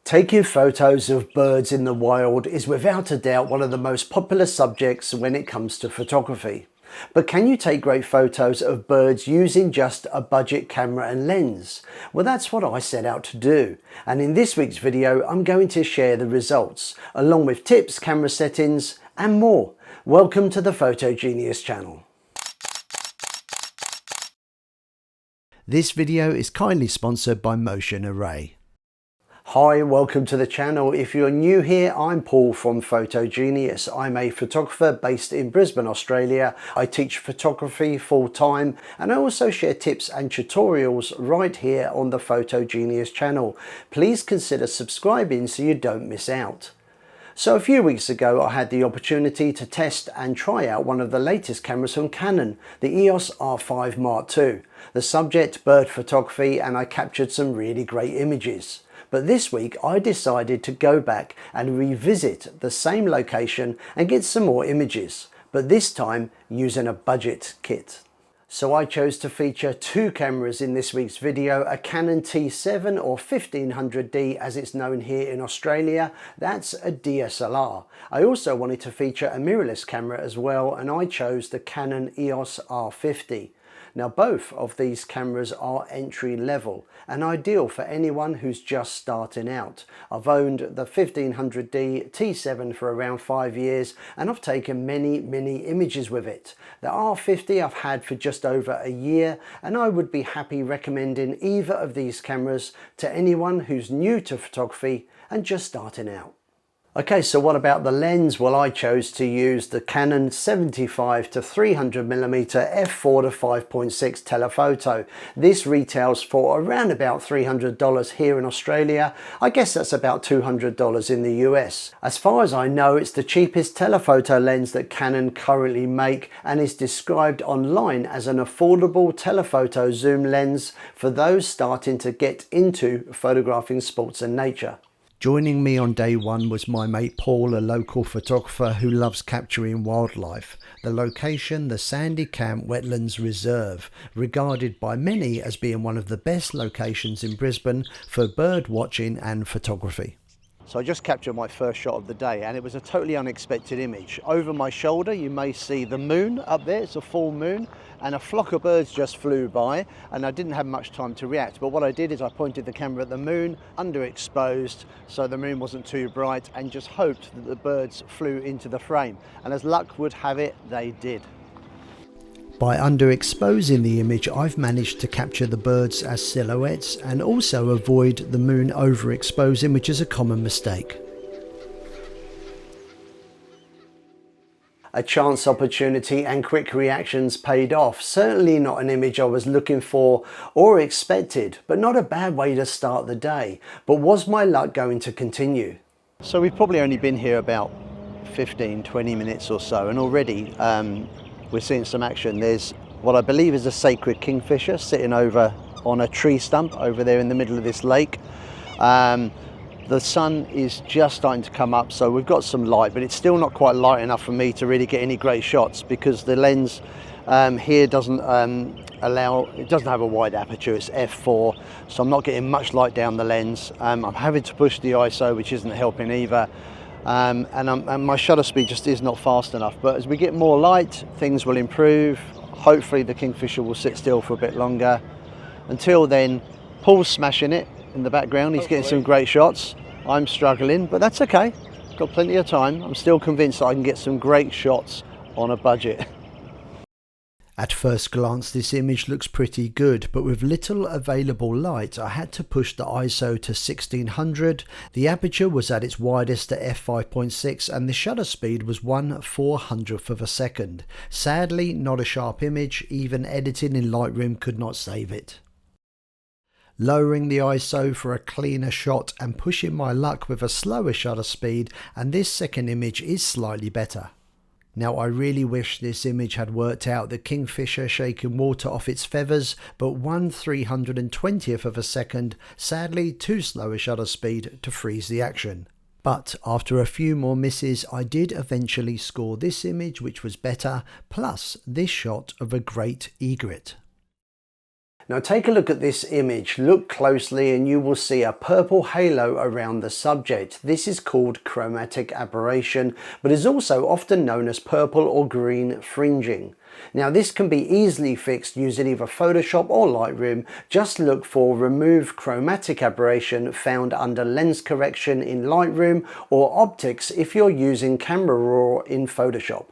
Taking photos of birds in the wild is without a doubt one of the most popular subjects when it comes to photography. But can you take great photos of birds using just a budget camera and lens? Well, that's what I set out to do. And in this week's video, I'm going to share the results, along with tips, camera settings, and more. Welcome to the Photo Genius channel. This video is kindly sponsored by Motion Array. Hi, welcome to the channel. If you're new here, I'm Paul from Photo Genius. I'm a photographer based in Brisbane, Australia. I teach photography full time and I also share tips and tutorials right here on the Photo Genius channel. Please consider subscribing so you don't miss out. So a few weeks ago I had the opportunity to test and try out one of the latest cameras from Canon, the EOS R50 Mark II. The subject, bird photography, and I captured some really great images. But this week I decided to go back and revisit the same location and get some more images, but this time using a budget kit. So I chose to feature two cameras in this week's video, a Canon T7 or 1500D as it's known here in Australia. That's a DSLR. I also wanted to feature a mirrorless camera as well, and I chose the Canon EOS R50. Now both of these cameras are entry level and ideal for anyone who's just starting out. I've owned the 1500D T7 for around 5 years and I've taken many images with it. The R50 I've had for just over a year and I would be happy recommending either of these cameras to anyone who's new to photography and just starting out. Okay, so what about the lens? Well, I chose to use the Canon 75 to 300mm f4 to 5.6 telephoto. This retails for around about $300 here in Australia. I guess that's about $200 in the US. As far as I know, it's the cheapest telephoto lens that Canon currently make and is described online as an affordable telephoto zoom lens for those starting to get into photographing sports and nature. Joining me on day one was my mate Paul, a local photographer who loves capturing wildlife. The location, the Sandy Camp Wetlands Reserve, regarded by many as being one of the best locations in Brisbane for bird watching and photography. So I just captured my first shot of the day and it was a totally unexpected image. Over my shoulder you may see the moon up there, it's a full moon, and a flock of birds just flew by and I didn't have much time to react, but what I did is I pointed the camera at the moon, underexposed so the moon wasn't too bright, and just hoped that the birds flew into the frame, and as luck would have it, they did. By underexposing the image, I've managed to capture the birds as silhouettes and also avoid the moon overexposing, which is a common mistake. A chance opportunity and quick reactions paid off. Certainly not an image I was looking for or expected, but not a bad way to start the day. But was my luck going to continue? So we've probably only been here about 15-20 minutes or so, and already we're seeing some action. There's what I believe is a sacred kingfisher sitting over on a tree stump over there in the middle of this lake. The sun is just starting to come up, so we've got some light, but it's still not quite light enough for me to really get any great shots because the lens here doesn't have a wide aperture, it's f4, so I'm not getting much light down the lens. I'm having to push the ISO, which isn't helping either. And my shutter speed just is not fast enough, but as we get more light things will improve. Hopefully the kingfisher will sit still for a bit longer. Until then, Paul's smashing it in the background, he's getting some great shots. I'm struggling, but that's okay, got plenty of time. I'm still convinced that I can get some great shots on a budget. At first glance this image looks pretty good, but with little available light I had to push the ISO to 1600, the aperture was at its widest at f5.6 and the shutter speed was 1/400th of a second. Sadly not a sharp image, even editing in Lightroom could not save it. Lowering the ISO for a cleaner shot and pushing my luck with a slower shutter speed, and this second image is slightly better. Now I really wish this image had worked out, the kingfisher shaking water off its feathers, but 1/320th of a second, sadly too slow a shutter speed to freeze the action. But after a few more misses I did eventually score this image, which was better, plus this shot of a great egret. Now take a look at this image, look closely and you will see a purple halo around the subject. This is called chromatic aberration, but is also often known as purple or green fringing. Now this can be easily fixed using either Photoshop or Lightroom. Just look for remove chromatic aberration found under lens correction in Lightroom or optics if you're using Camera Raw in Photoshop.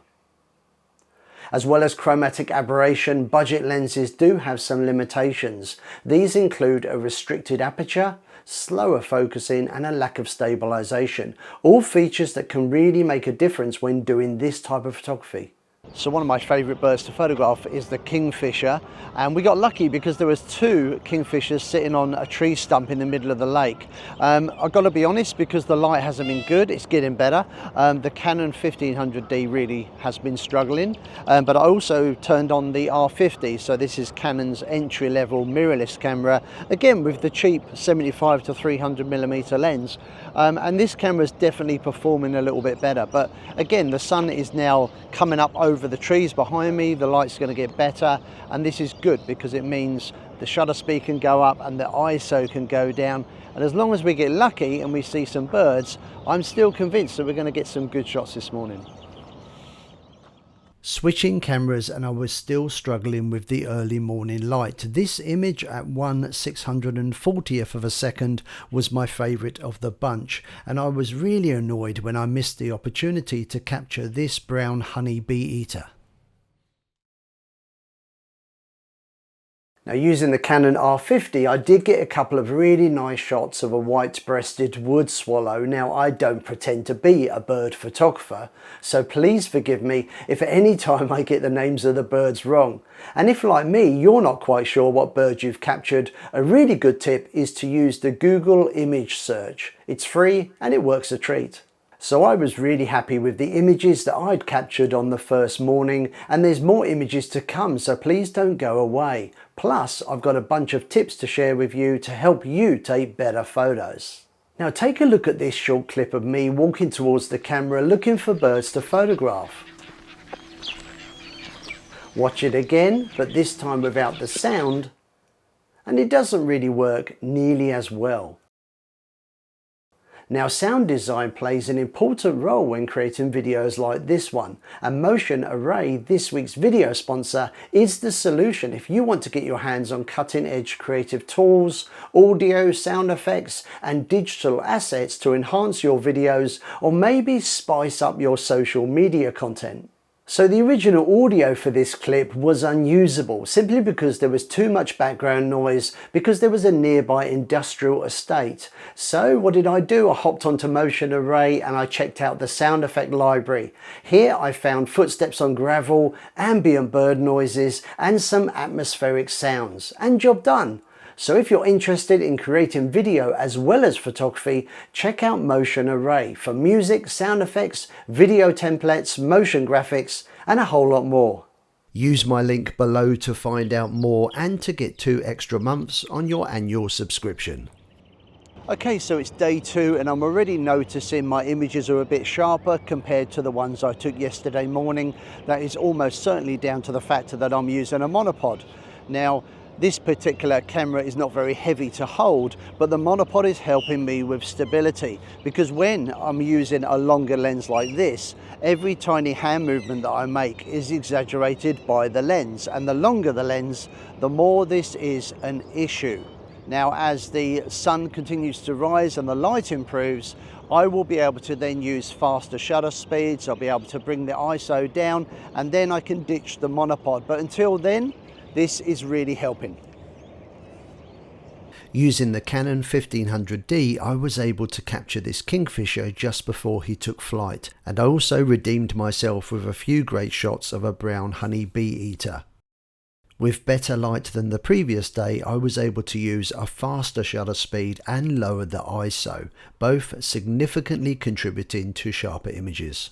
As well as chromatic aberration, budget lenses do have some limitations. These include a restricted aperture, slower focusing and a lack of stabilization. All features that can really make a difference when doing this type of photography. So one of my favourite birds to photograph is the kingfisher, and we got lucky because there was two kingfishers sitting on a tree stump in the middle of the lake. I've got to be honest, because the light hasn't been good, it's getting better. The Canon 1500D really has been struggling, but I also turned on the R50, so this is Canon's entry-level mirrorless camera, again with the cheap 75 to 300mm lens, and this camera is definitely performing a little bit better. But again, the sun is now coming up over the trees behind me, the light's going to get better, and this is good because it means the shutter speed can go up and the ISO can go down, and as long as we get lucky and we see some birds, I'm still convinced that we're going to get some good shots this morning. Switching cameras and I was still struggling with the early morning light. This image at 1/640th of a second was my favourite of the bunch, and I was really annoyed when I missed the opportunity to capture this brown honey bee eater. Now using the Canon R50, I did get a couple of really nice shots of a white-breasted wood swallow. Now I don't pretend to be a bird photographer, so please forgive me if at any time I get the names of the birds wrong. And if like me, you're not quite sure what bird you've captured, a really good tip is to use the Google image search. It's free and it works a treat. So I was really happy with the images that I'd captured on the first morning, and there's more images to come, so please don't go away. Plus, I've got a bunch of tips to share with you to help you take better photos. Now take a look at this short clip of me walking towards the camera looking for birds to photograph. Watch it again, but this time without the sound, and it doesn't really work nearly as well. Now sound design plays an important role when creating videos like this one, and Motion Array, this week's video sponsor, is the solution if you want to get your hands on cutting edge creative tools, audio, sound effects and digital assets to enhance your videos or maybe spice up your social media content. So the original audio for this clip was unusable simply because there was too much background noise because there was a nearby industrial estate. So what did I do? I hopped onto Motion Array and I checked out the sound effect library. Here I found footsteps on gravel, ambient bird noises and some atmospheric sounds, and job done. So if you're interested in creating video as well as photography, check out Motion Array for music, sound effects, video templates, motion graphics and a whole lot more. Use my link below to find out more and to get 2 extra months on your annual subscription. Okay, so it's day 2 and I'm already noticing my images are a bit sharper compared to the ones I took yesterday morning. That is almost certainly down to the fact that I'm using a monopod. Now, this particular camera is not very heavy to hold, but the monopod is helping me with stability, because when I'm using a longer lens like this, every tiny hand movement that I make is exaggerated by the lens, and the longer the lens, the more this is an issue. Now as the sun continues to rise and the light improves, I will be able to then use faster shutter speeds, I'll be able to bring the ISO down, and then I can ditch the monopod. But until then, this is really helping. Using the Canon 1500D, I was able to capture this kingfisher just before he took flight, and I also redeemed myself with a few great shots of a brown honey bee eater. With better light than the previous day, I was able to use a faster shutter speed and lower the ISO, both significantly contributing to sharper images.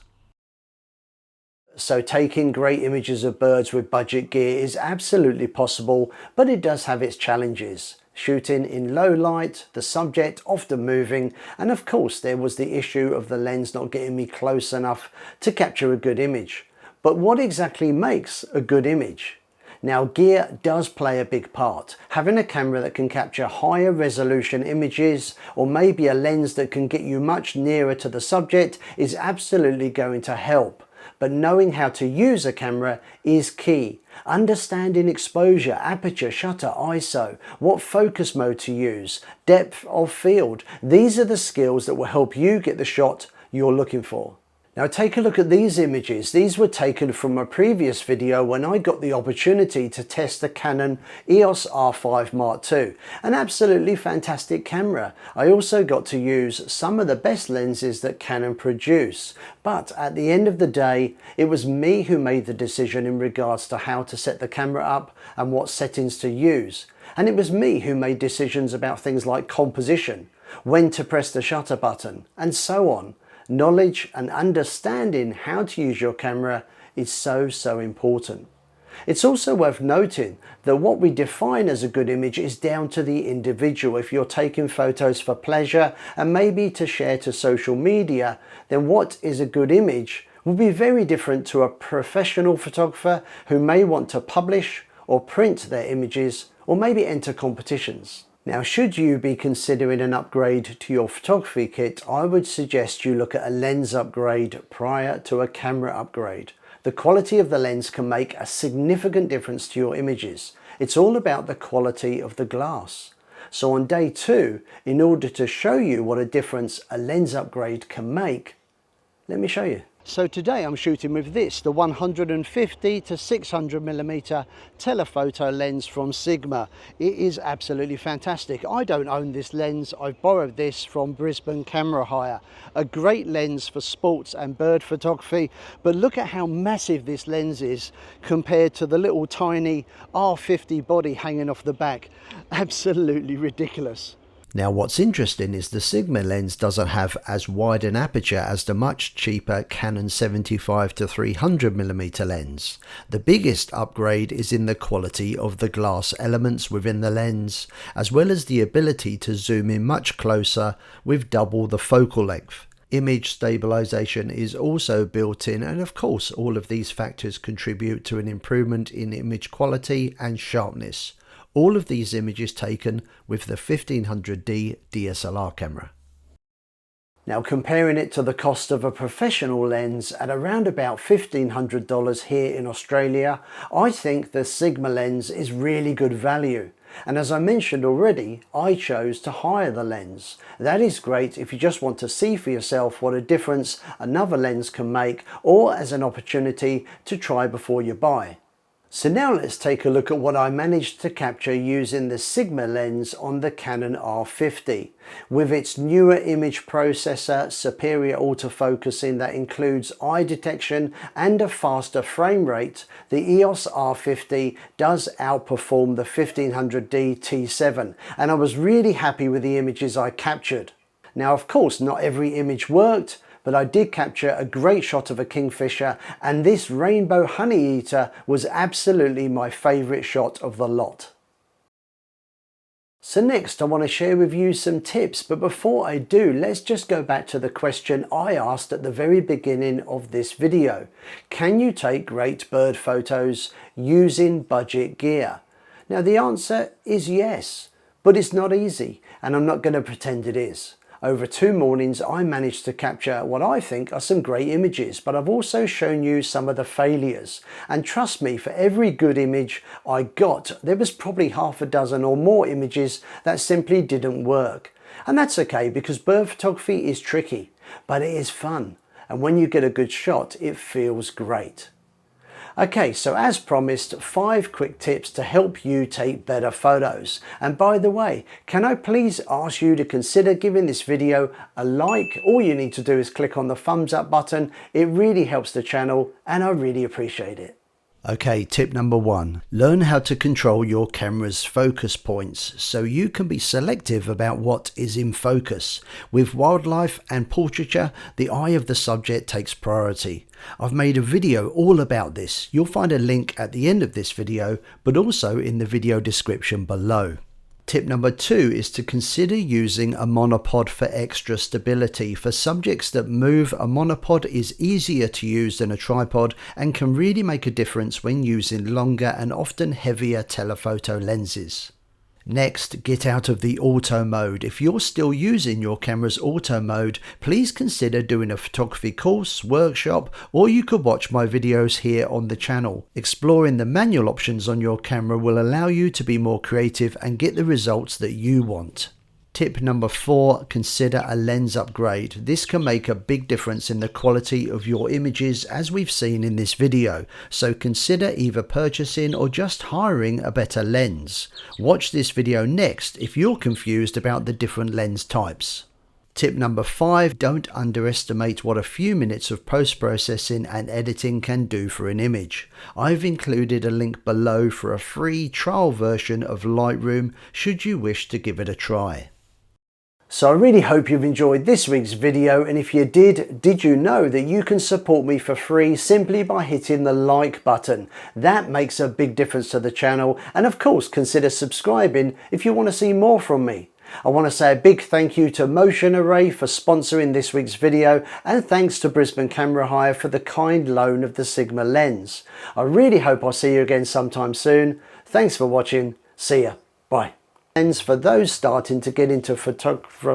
So taking great images of birds with budget gear is absolutely possible, but it does have its challenges. Shooting in low light, the subject often moving, and of course there was the issue of the lens not getting me close enough to capture a good image. But what exactly makes a good image? Now, gear does play a big part. Having a camera that can capture higher resolution images, or maybe a lens that can get you much nearer to the subject, is absolutely going to help. But knowing how to use a camera is key. Understanding exposure, aperture, shutter, ISO, what focus mode to use, depth of field. These are the skills that will help you get the shot you're looking for. Now take a look at these images. These were taken from a previous video when I got the opportunity to test the Canon EOS R5 Mark II. An absolutely fantastic camera. I also got to use some of the best lenses that Canon produce. But at the end of the day, it was me who made the decision in regards to how to set the camera up and what settings to use. And it was me who made decisions about things like composition, when to press the shutter button, and so on. Knowledge and understanding how to use your camera is so important. It's also worth noting that what we define as a good image is down to the individual. If you're taking photos for pleasure and maybe to share to social media, then what is a good image will be very different to a professional photographer who may want to publish or print their images or maybe enter competitions. Now, should you be considering an upgrade to your photography kit, I would suggest you look at a lens upgrade prior to a camera upgrade. The quality of the lens can make a significant difference to your images. It's all about the quality of the glass. So on day 2, in order to show you what a difference a lens upgrade can make, let me show you. So today I'm shooting with this, the 150 to 600mm telephoto lens from Sigma. It is absolutely fantastic. I don't own this lens. I've borrowed this from Brisbane Camera Hire. A great lens for sports and bird photography, but look at how massive this lens is compared to the little tiny R50 body hanging off the back. Absolutely ridiculous. Now what's interesting is the Sigma lens doesn't have as wide an aperture as the much cheaper Canon 75 to 300mm lens. The biggest upgrade is in the quality of the glass elements within the lens, as well as the ability to zoom in much closer with double the focal length. Image stabilization is also built in, and of course all of these factors contribute to an improvement in image quality and sharpness. All of these images taken with the 1500D DSLR camera. Now comparing it to the cost of a professional lens at around about $1,500 here in Australia, I think the Sigma lens is really good value. And as I mentioned already, I chose to hire the lens. That is great if you just want to see for yourself what a difference another lens can make, or as an opportunity to try before you buy. So now let's take a look at what I managed to capture using the Sigma lens on the Canon R50. With its newer image processor, superior autofocusing that includes eye detection and a faster frame rate, the EOS R50 does outperform the 1500D T7, and I was really happy with the images I captured. Now of course not every image worked, but I did capture a great shot of a kingfisher, and this rainbow honey eater was absolutely my favourite shot of the lot. So next I want to share with you some tips, but before I do, let's just go back to the question I asked at the very beginning of this video. Can you take great bird photos using budget gear? Now the answer is yes, but it's not easy, and I'm not going to pretend it is. Over 2 mornings I managed to capture what I think are some great images, but I've also shown you some of the failures. And trust me, for every good image I got, there was probably half a dozen or more images that simply didn't work. And that's okay, because bird photography is tricky, but it is fun. And when you get a good shot, it feels great. Okay, so as promised, 5 quick tips to help you take better photos. And by the way, can I please ask you to consider giving this video a like? All you need to do is click on the thumbs up button. It really helps the channel and I really appreciate it. Okay, tip number 1. Learn how to control your camera's focus points so you can be selective about what is in focus. With wildlife and portraiture, the eye of the subject takes priority. I've made a video all about this. You'll find a link at the end of this video, but also in the video description below. Tip number 2 is to consider using a monopod for extra stability. For subjects that move, a monopod is easier to use than a tripod and can really make a difference when using longer and often heavier telephoto lenses. Next, get out of the auto mode. If you're still using your camera's auto mode, please consider doing a photography course, workshop, or you could watch my videos here on the channel. Exploring the manual options on your camera will allow you to be more creative and get the results that you want. Tip number 4, consider a lens upgrade. This can make a big difference in the quality of your images as we've seen in this video, so consider either purchasing or just hiring a better lens. Watch this video next if you're confused about the different lens types. Tip number 5, don't underestimate what a few minutes of post-processing and editing can do for an image. I've included a link below for a free trial version of Lightroom should you wish to give it a try. So I really hope you've enjoyed this week's video, and if you did you know that you can support me for free simply by hitting the like button? That makes a big difference to the channel, and of course consider subscribing if you want to see more from me. I want to say a big thank you to Motion Array for sponsoring this week's video, and thanks to Brisbane Camera Hire for the kind loan of the Sigma lens. I really hope I'll see you again sometime soon. Thanks for watching. See ya. Bye. For those starting to get into photography.